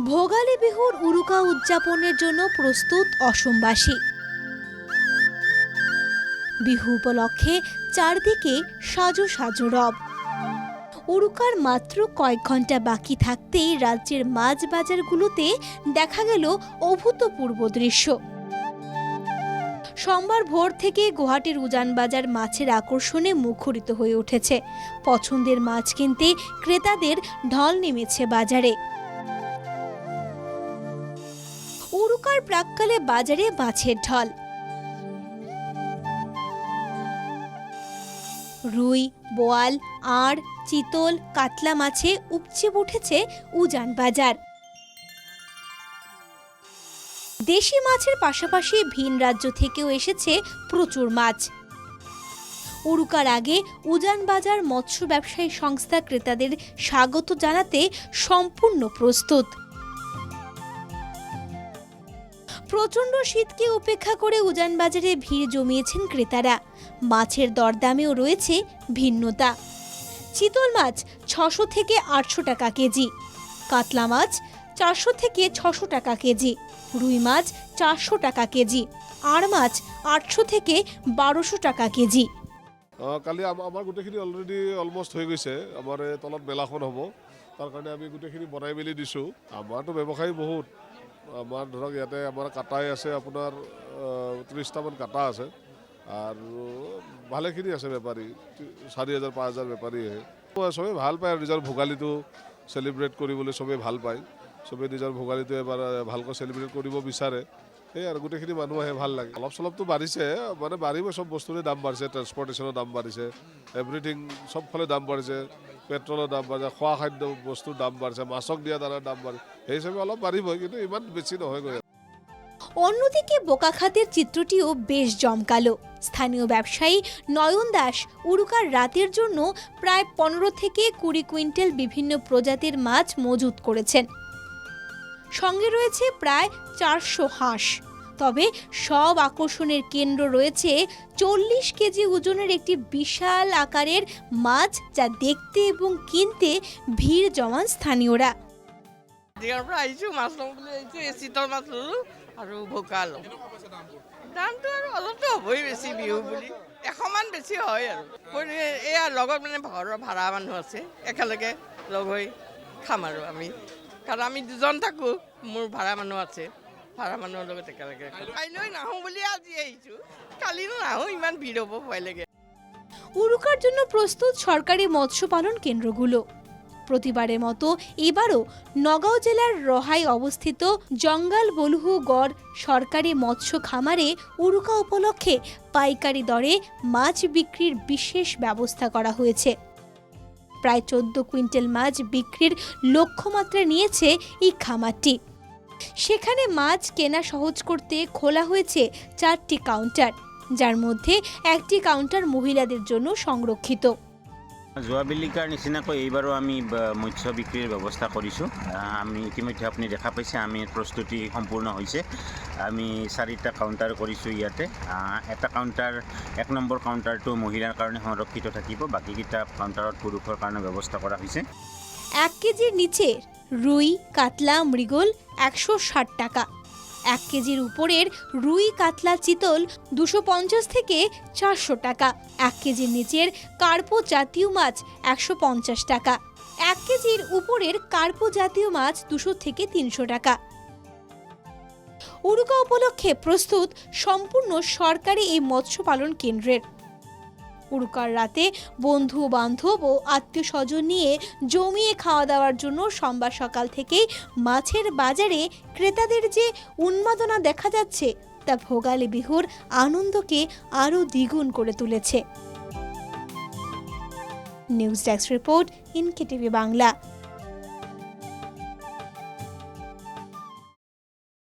ভোগালী বিহুর উৰুকা উদযাপনের জন্য প্রস্তুত অসমবাসী। বিহু উপলক্ষে চারদিকে সাজো সাজো রব। উৰুকার মাত্র কয়েক ঘন্টা বাকি থাকতেই রাজ্যের মাছ বাজারগুলোতে দেখা গেল অভূতপূর্ব দৃশ্য। সোমবার ভোর থেকে গুয়াহাটির উজান বাজার মাছের আকর্ষণে মুখরিত হয়ে উঠেছে। পছন্দের মাছ কিনতে ক্রেতাদের ঢল নেমেছে বাজারে। উৰুকার প্রাক্কালে বাজারে মাছের ঢল। রুই, বোয়াল, আড়, চিতল, কাতলা মাছে উপচে উঠেছে উজান বাজার। দেশি মাছের পাশাপাশি ভিন রাজ্য থেকেও এসেছে প্রচুর মাছ। উরুকার আগে উজান বাজার মৎস্য ব্যবসায়ী সংস্থা ক্রেতাদের স্বাগত জানাতে সম্পূর্ণ প্রস্তুত। প্রচণ্ড শীতকে উপেক্ষা করে উজান বাজারে ভিড় জমিয়েছেন ক্রেতারা। মাছের দরদামেও রয়েছে ভিন্নতা। চিতল মাছ 600 থেকে 800 টাকা কেজি, কাতলা মাছ 400 থেকে 600 টাকা কেজি, রুই মাছ 400 টাকা কেজি, আড় মাছ 800 থেকে 1200 টাকা কেজি। কালি আমাৰ গোটেইখিনি অলৰেডি অলমষ্ট হৈ গৈছে। আমাৰ তলত মেলাখন হ'ব, তাৰ কাৰণে আমি গোটেইখিনি বনাই মেলি দিছোঁ। আমাৰতো ব্যৱসায়ী বহুত। আমাৰ ধৰক ইয়াতে আমাৰ কাটাই আছে, আপোনাৰ 30টামান কাটা আছে আৰু ভালেখিনি আছে বেপাৰী, 4000 5000 বেপাৰী আহে। চবেই ভাল পায় আৰু নিজৰ ভোগালীটো চেলিব্ৰেট কৰিবলৈ চবেই ভাল পায়। চবেই নিজৰ ভোগালীটো এবাৰ ভালকৈ চেলিব্ৰেট কৰিব বিচাৰে। সেই আৰু গোটেইখিনি মানুহ আহে, ভাল লাগে। অলপ চলপটো বাঢ়িছে, মানে বাঢ়িব, চব বস্তুৰে দাম বাঢ়িছে, ট্ৰেন্সপৰ্টেশ্যনৰ দাম বাঢ়িছে, এভৰিথিং চবফালে দাম বাঢ়িছে, পেট্ৰলৰ দাম বাঢ়িছে, খোৱা খাদ্য বস্তুৰ দাম বাঢ়িছে, মাছক দিয়া দানাৰ দাম বাঢ়িছে। সেই হিচাপে অলপ বাঢ়িবই, কিন্তু ইমান বেছি নহয়গৈ। অন্যদিকে বোকাখাতের চিত্রটিও বেশ জমকালো। স্থানীয় ব্যবসায়ী নয়ন দাস উরুকার রাতের জন্য প্রায় 15 থেকে 20 কুইন্টাল বিভিন্ন প্রজাতির মাছ মজুত করেছেন। সঙ্গে রয়েছে প্রায় 400 হাঁস। তবে সব আকর্ষণের কেন্দ্র রয়েছে 40 কেজি ওজনের একটি বিশাল আকারের মাছ, যা দেখতে এবং কিনতে ভিড় জমান স্থানীয়রা। চিতল মাছ ললো আৰু ভোকাল দামটো আৰু অলপতো হ'বই, বেছি বিহু বুলি 100 মান বেছি হয় আৰু। এয়া লগত মানে ঘৰৰ ভাড়া মানুহ আছে, একেলগে লগ হৈ খাম আৰু আমি, কাৰণ আমি দুজন থাকোঁ, মোৰ ভাড়া মানুহ আছে, ভাড়া মানুহৰ লগত একেলগে। কাইলৈ নাহোঁ বুলি আজি আহিছোঁ, কালিও নাহোঁ, ইমান ভিড় হ'ব, ভয় লাগে। উৰুকার জন্য প্রস্তুত সরকারি মৎস্য পালন কেন্দ্রগুলো। প্রতিবারের মতো এবারও নগাঁও জেলার রহাই অবস্থিত জঙ্গাল বলুহু গড় সরকারি মৎস্য খামারে উরুকা উপলক্ষে পাইকারি দরে মাছ বিক্রির বিশেষ ব্যবস্থা করা হয়েছে। প্রায় 14 কুইন্টাল মাছ বিক্রির লক্ষ্যমাত্রা নিয়েছে এই খামারটি। সেখানে মাছ কেনা সহজ করতে খোলা হয়েছে 4টি কাউন্টার, যার মধ্যে একটি কাউন্টার মহিলাদের জন্য সংরক্ষিত। যোৱাবেলিকাৰ নিচিনাকৈ এইবাৰো আমি মৎস্য বিক্ৰীৰ ব্যৱস্থা কৰিছোঁ। আমি ইতিমধ্যে আপুনি দেখা পাইছে, আমি প্ৰস্তুতি সম্পূৰ্ণ হৈছে। আমি 4টা কাউণ্টাৰ কৰিছোঁ ইয়াতে। এটা কাউণ্টাৰ, 1 নম্বৰ কাউণ্টাৰটো মহিলাৰ কাৰণে সংৰক্ষিত থাকিব, বাকীকেইটা কাউণ্টাৰত পুৰুষৰ কাৰণে ব্যৱস্থা কৰা হৈছে। 1 কেজির নিচে রুই, কাতলা, মৃগল 160 টাকা। 1 কেজির উপরের রুই, কাতলা, চিতল 250 থেকে 400 টাকা। 1 কেজির নিচের কার্পো জাতীয় মাছ 150 টাকা। 1 কেজির উপরের কার্পো জাতীয় মাছ 200 থেকে 300 টাকা। উরুকা উপলক্ষে প্রস্তুত সম্পূর্ণ সরকারি এই মৎস্য পালন কেন্দ্রের। উরুকার রাতে বন্ধু বান্ধব ও আত্মীয় স্বজন নিয়ে জমিয়ে খাওয়া দাওয়ার জন্য সোমবার সকাল থেকেই মাছের বাজারে ক্রেতাদের যে উন্মাদনা দেখা যাচ্ছে, তা ভোগালী বিহুর আনন্দকে আরও দ্বিগুণ করে তুলেছে। নিউজ ডেস্ক রিপোর্ট, ইনকেটিভি বাংলা।